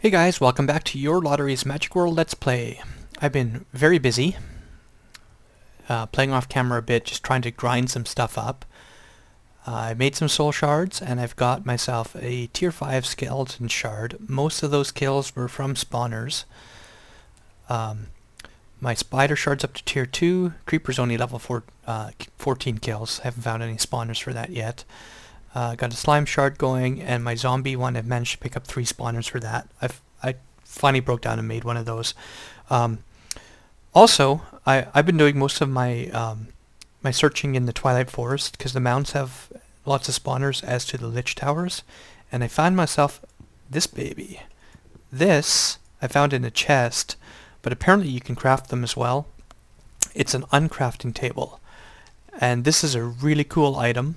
Hey guys, welcome back to Your Lottery's Magic World Let's Play. I've been very busy, playing off camera a bit, just trying to grind some stuff up. I made some soul shards, and I've got myself a tier 5 skeleton shard. Most of those kills were from spawners. My spider shard's up to tier 2, creeper's only level 14 kills. I haven't found any spawners for that yet. Got a slime shard going, and my zombie one, I've managed to pick up 3 spawners for that. I finally broke down and made one of those. Also, I've been doing most of my my searching in the Twilight Forest, because the mounds have lots of spawners as to the Lich Towers, and I found myself this baby. This I found in a chest, but apparently you can craft them as well. It's an uncrafting table, and this is a really cool item.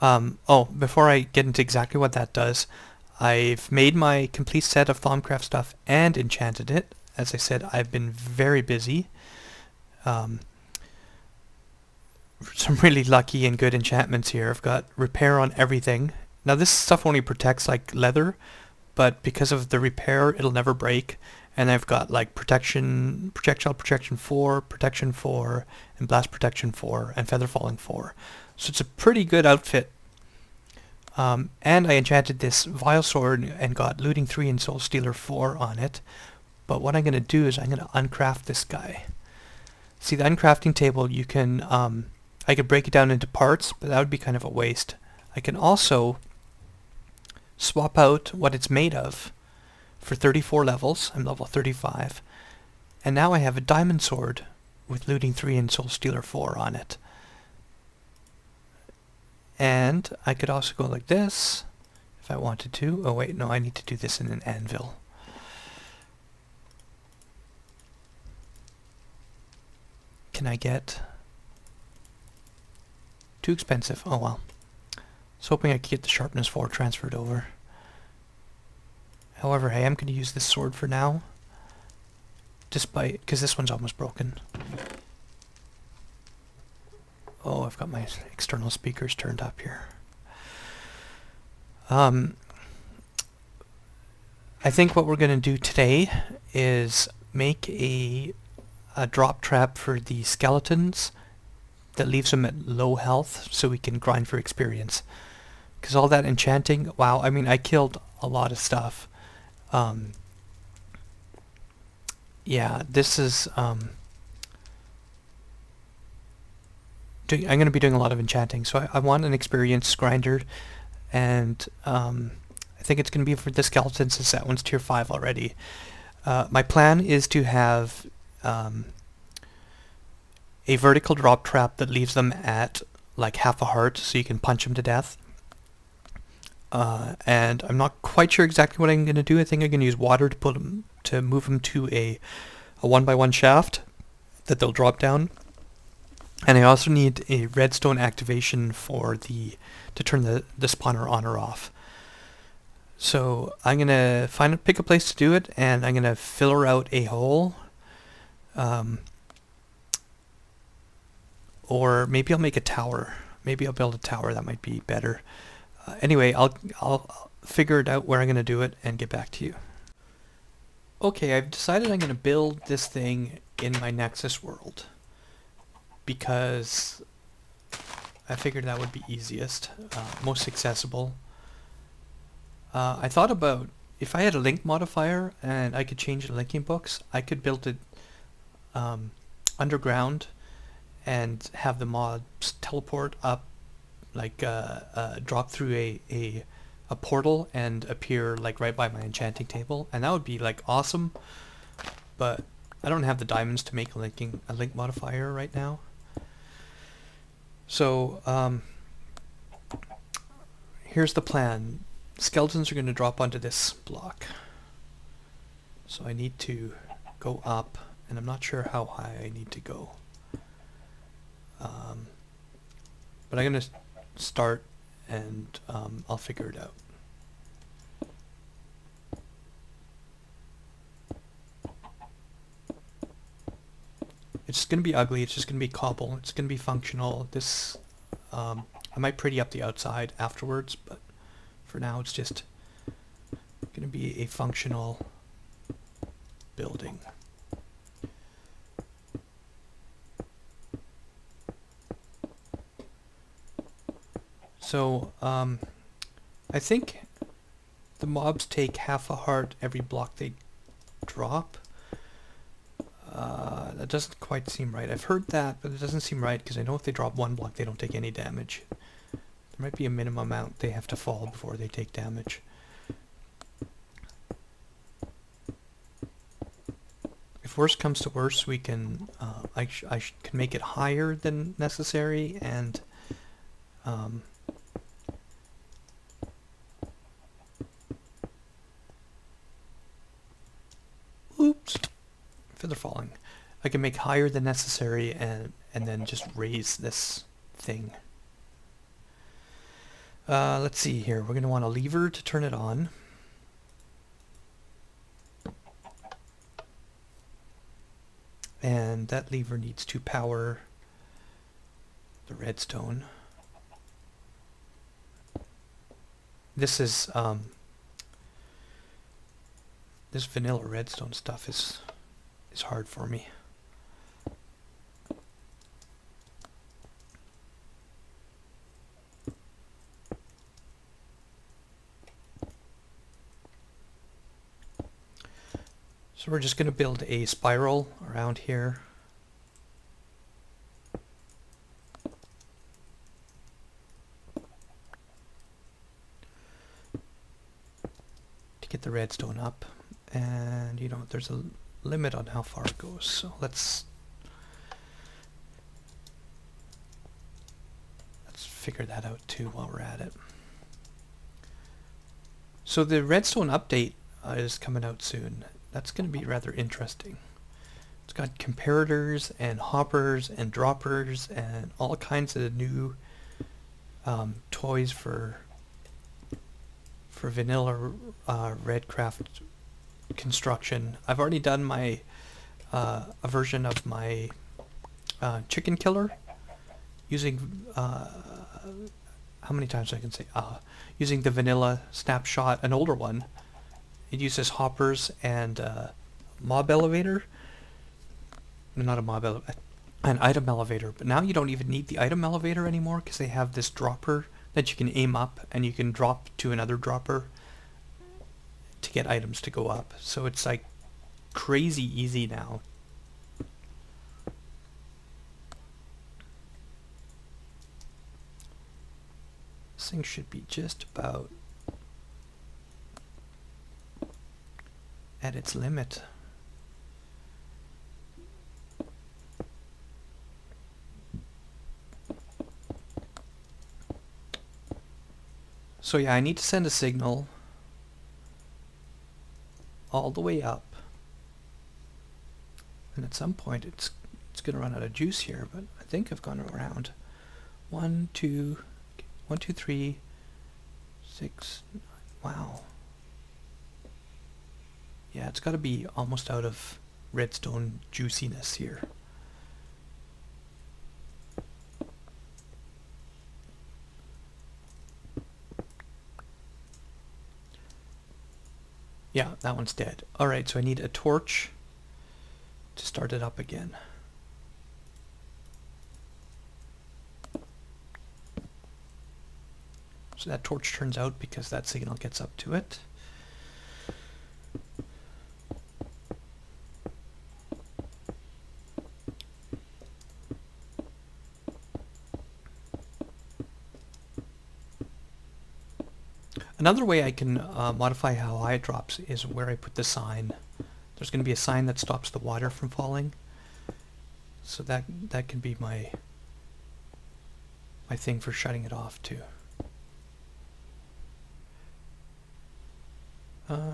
Before I get into exactly what that does, I've made my complete set of Thaumcraft stuff and enchanted it. As I said, I've been very busy. Some really lucky and good enchantments here. I've got repair on everything. Now this stuff only protects like leather, but because of the repair, it'll never break. And I've got like protection, projectile protection 4, protection 4, and blast protection 4, and feather falling 4. So it's a pretty good outfit. And I enchanted this vile sword and got looting 3 and soul stealer 4 on it. But what I'm going to do is I'm going to uncraft this guy. See, the uncrafting table, you can, I could break it down into parts, but that would be kind of a waste. I can also swap out what it's made of for 34 levels. I'm level 35. And now I have a diamond sword with looting 3 and soul stealer 4 on it. And I could also go like this if I wanted to. Oh wait, no, I need to do this in an anvil. Can I get... Too expensive. Oh well. I was hoping I could get the sharpness 4 transferred over. However, I am going to use this sword for now. Despite... because this one's almost broken. Oh, I've got my external speakers turned up here. I think what we're going to do today is make a drop trap for the skeletons that leaves them at low health so we can grind for experience. Because all that enchanting, wow, I mean, I killed a lot of stuff. Yeah, this is... I'm going to be doing a lot of enchanting, so I want an experienced grinder, and I think it's going to be for the skeletons since that one's tier 5 already. My plan is to have a vertical drop trap that leaves them at like half a heart so you can punch them to death. And I'm not quite sure exactly what I'm going to do. I think I'm going to use water to move them to a 1x1 shaft that they'll drop down. And I also need a redstone activation for to turn the spawner on or off. So I'm gonna pick a place to do it, and I'm gonna filler out a hole. Or maybe I'll make a tower. Maybe I'll build a tower. That might be better. Anyway, I'll figure it out where I'm gonna do it and get back to you. Okay, I've decided I'm gonna build this thing in my Nexus world, because I figured that would be easiest, most accessible. I thought about if I had a link modifier and I could change the linking books, I could build it underground and have the mobs teleport up, like drop through a portal and appear like right by my enchanting table, and that would be like awesome. But I don't have the diamonds to make a link modifier right now. So, here's the plan. Skeletons are going to drop onto this block. So I need to go up, and I'm not sure how high I need to go. But I'm going to start, and I'll figure it out. It's going to be ugly, it's just going to be cobble, it's going to be functional. This, I might pretty up the outside afterwards, but for now it's just going to be a functional building. So I think the mobs take half a heart every block they drop. That doesn't quite seem right. I've heard that, but it doesn't seem right because I know if they drop one block they don't take any damage. There might be a minimum amount they have to fall before they take damage. If worse comes to worse, we can I can make it higher than necessary, and oops, feather falling. I can make higher than necessary and then just raise this thing. Let's see here. We're going to want a lever to turn it on. And that lever needs to power the redstone. This is this vanilla redstone stuff is hard for me. So we're just going to build a spiral around here. To get the redstone up. And you know, there's a limit on how far it goes. So let's figure that out too while we're at it. So the redstone update is coming out soon. That's going to be rather interesting. It's got comparators and hoppers and droppers and all kinds of new toys for vanilla Redcraft construction. I've already done my a version of my chicken killer using how many times I can say using the vanilla snapshot, an older one. It uses hoppers and mob elevator. Not a mob elevator, an item elevator. But now you don't even need the item elevator anymore because they have this dropper that you can aim up and you can drop to another dropper to get items to go up. So it's like crazy easy now. This thing should be just about at its limit. So yeah, I need to send a signal all the way up, and at some point it's going to run out of juice here, but I think I've gone around 1 2 3 6. Wow. Yeah, it's got to be almost out of redstone juiciness here. Yeah, that one's dead. Alright, so I need a torch to start it up again. So that torch turns out because that signal gets up to it. Another way I can modify how high it drops is where I put the sign. There's going to be a sign that stops the water from falling. So that can be my thing for shutting it off too.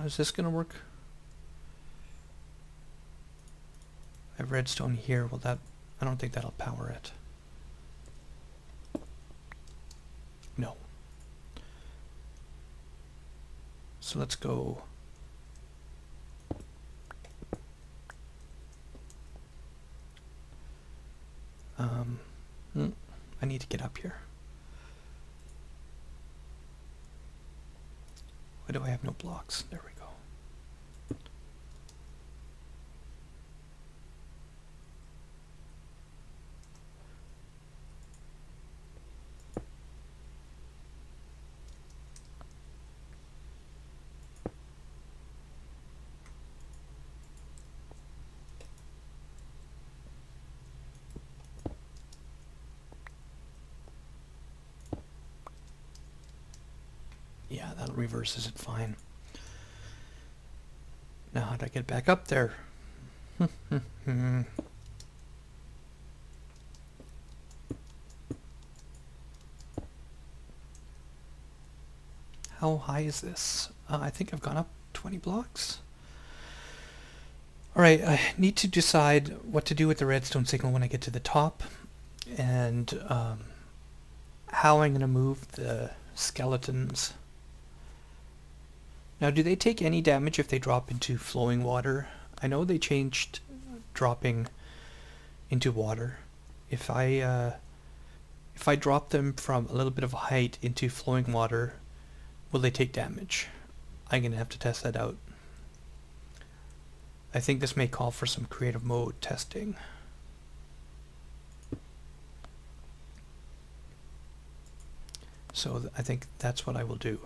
Is this going to work? I have redstone here. Well, that I don't think that'll power it. No. So let's go. I need to get up here. Why do I have no blocks? There we go. that reverses it fine. Now how do I get back up there? How high is this? I think I've gone up 20 blocks. Alright, I need to decide what to do with the redstone signal when I get to the top, and how I'm going to move the skeletons. Now, do they take any damage if they drop into flowing water? I know they changed dropping into water. If I drop them from a little bit of height into flowing water, will they take damage? I'm going to have to test that out. I think this may call for some creative mode testing. So I think that's what I will do.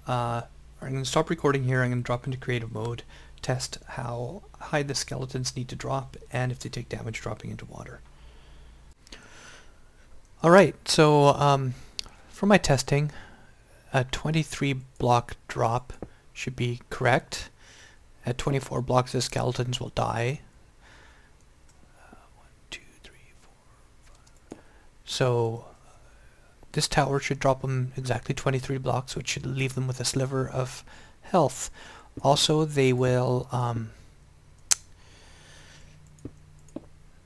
I'm going to stop recording here. I'm going to drop into creative mode, test how high the skeletons need to drop, and if they take damage dropping into water. Alright, so for my testing, a 23 block drop should be correct. At 24 blocks, the skeletons will die. 1, 2, 3, 4, 5. So this tower should drop them exactly 23 blocks, which should leave them with a sliver of health. Also, they will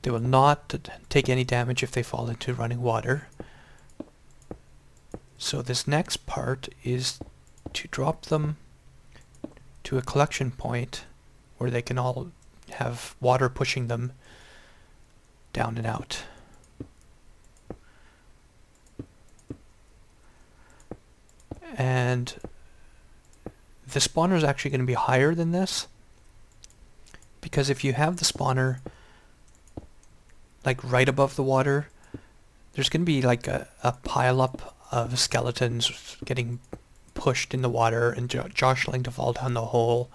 not take any damage if they fall into running water. So this next part is to drop them to a collection point where they can all have water pushing them down and out. And the spawner is actually going to be higher than this, because if you have the spawner like right above the water, there's going to be like a pile up of skeletons getting pushed in the water and jostling to fall down the hole.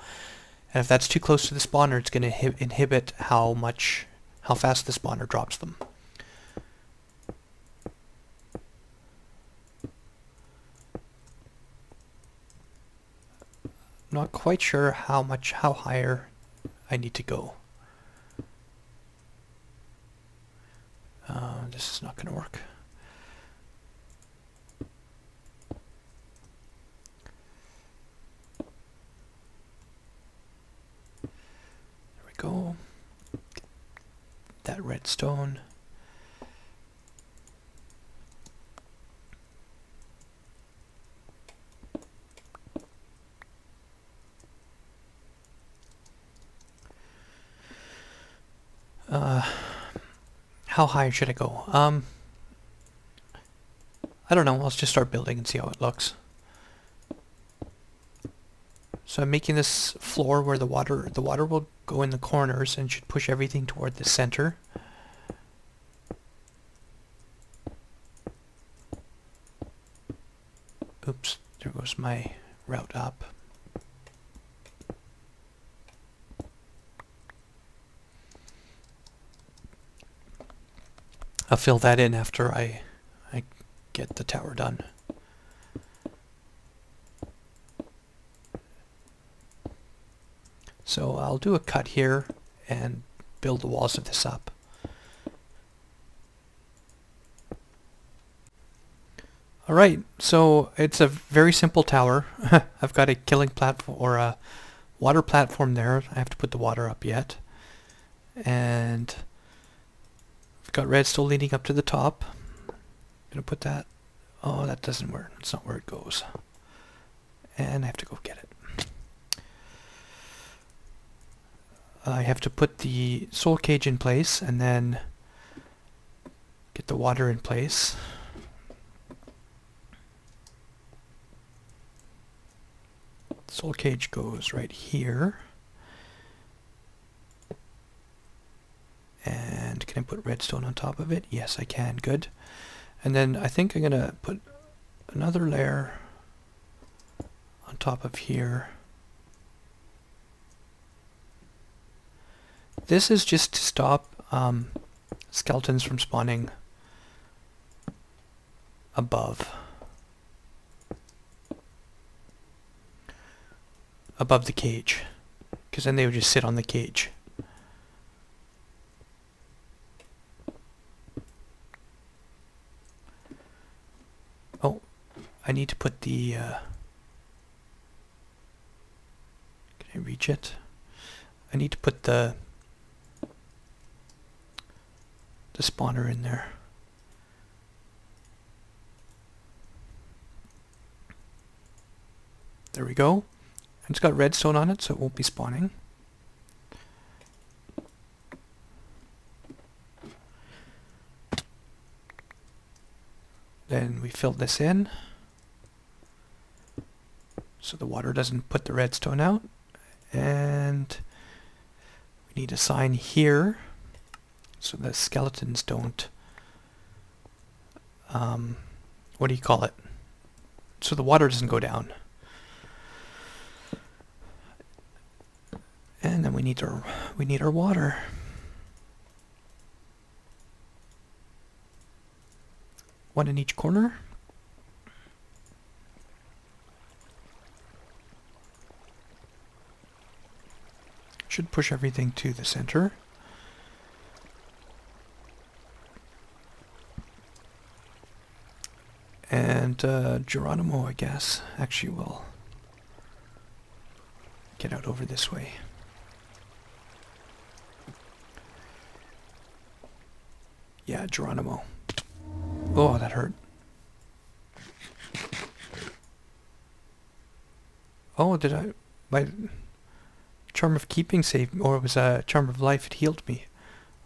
And if that's too close to the spawner, it's going to inhibit how fast the spawner drops them. Not quite sure how higher I need to go. This is not going to work. There we go. Get that redstone. How high should I go? I don't know. Let's just start building and see how it looks. So I'm making this floor where the water will go in the corners and should push everything toward the center. Oops, there goes my route up. I'll fill that in after I get the tower done. So I'll do a cut here and build the walls of this up. Alright, so it's a very simple tower. I've got a killing platform or a water platform there. I have to put the water up yet. And I've got redstone leading up to the top. I'm gonna put that. Oh, that doesn't work. That's not where it goes. And I have to go get it. I have to put the soul cage in place and then get the water in place. Soul cage goes right here. And can I put redstone on top of it? Yes, I can. Good. And then I think I'm going to put another layer on top of here. This is just to stop skeletons from spawning above. above the cage, because then they would just sit on the cage. Oh, I need to put the... can I reach it? I need to put the spawner in there. There we go. And it's got redstone on it, so it won't be spawning. Then we fill this in so the water doesn't put the redstone out. And we need a sign here so the skeletons don't, what do you call it? So the water doesn't go down. And then we need our water. One in each corner. Should push everything to the center. And Geronimo, I guess, actually will get out over this way. Yeah, Geronimo. Oh, that hurt. Oh, did I... My Charm of Keeping saved... Or it was a Charm of Life, it healed me.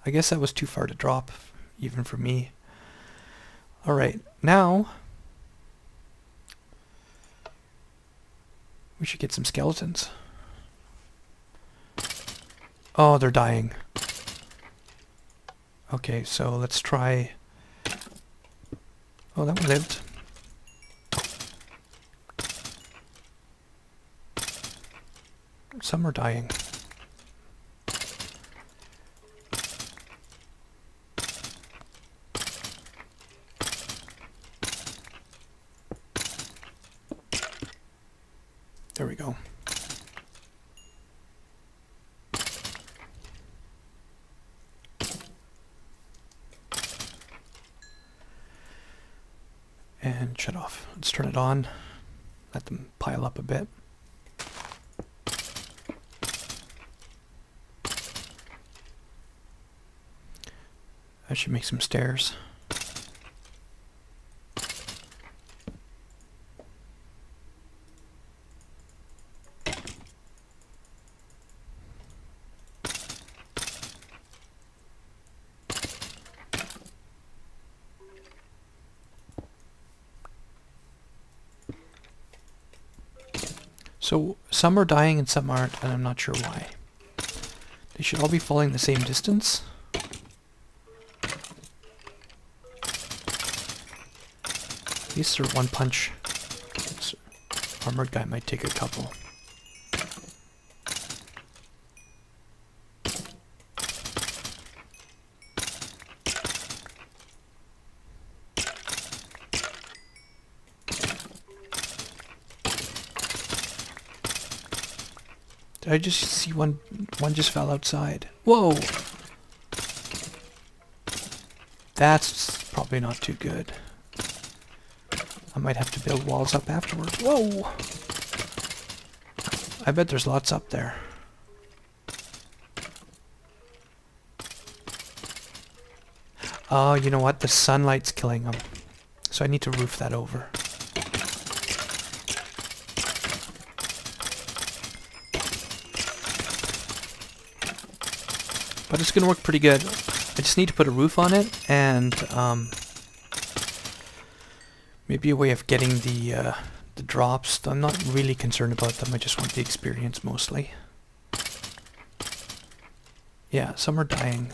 I guess that was too far to drop, even for me. Alright, now... we should get some skeletons. Oh, they're dying. Okay, so let's try... Oh, that one lived. Some are dying. There we go. And shut off. Let's turn it on. Let them pile up a bit. I should make some stairs. So some are dying and some aren't, and I'm not sure why. They should all be falling the same distance. These are one punch. This armored guy might take a couple. Did I just see one just fell outside? Whoa! That's probably not too good. I might have to build walls up afterwards. Whoa! I bet there's lots up there. Oh, you know what? The sunlight's killing them. So I need to roof that over. But it's going to work pretty good. I just need to put a roof on it and maybe a way of getting the drops. I'm not really concerned about them. I just want the experience mostly. Yeah, some are dying.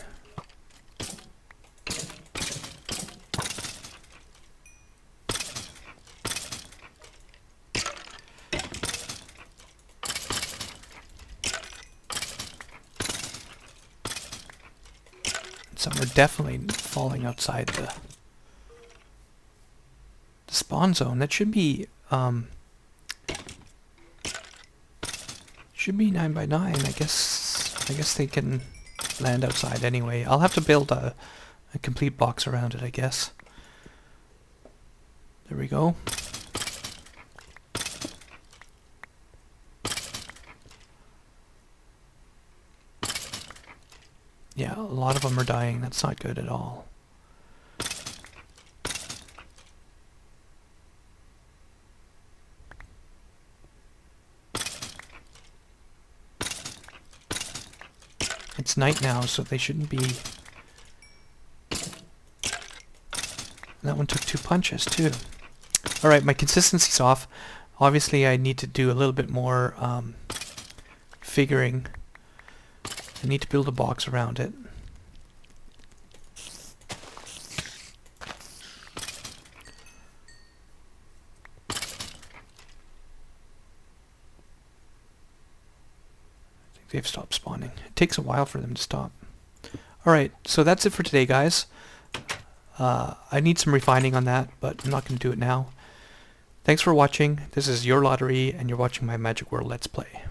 Some are definitely falling outside the spawn zone. That should be Should be 9 by 9. I guess they can land outside anyway. I'll have to build a complete box around it, I guess. There we go. Yeah, a lot of them are dying. That's not good at all. It's night now, so they shouldn't be... That one took 2 punches, too. Alright, my consistency's off. Obviously, I need to do a little bit more figuring. I need to build a box around it. They've stopped spawning. It takes a while for them to stop. Alright, so that's it for today, guys. I need some refining on that, but I'm not going to do it now. Thanks for watching. This is Your Lottery, and you're watching my Magic World Let's Play.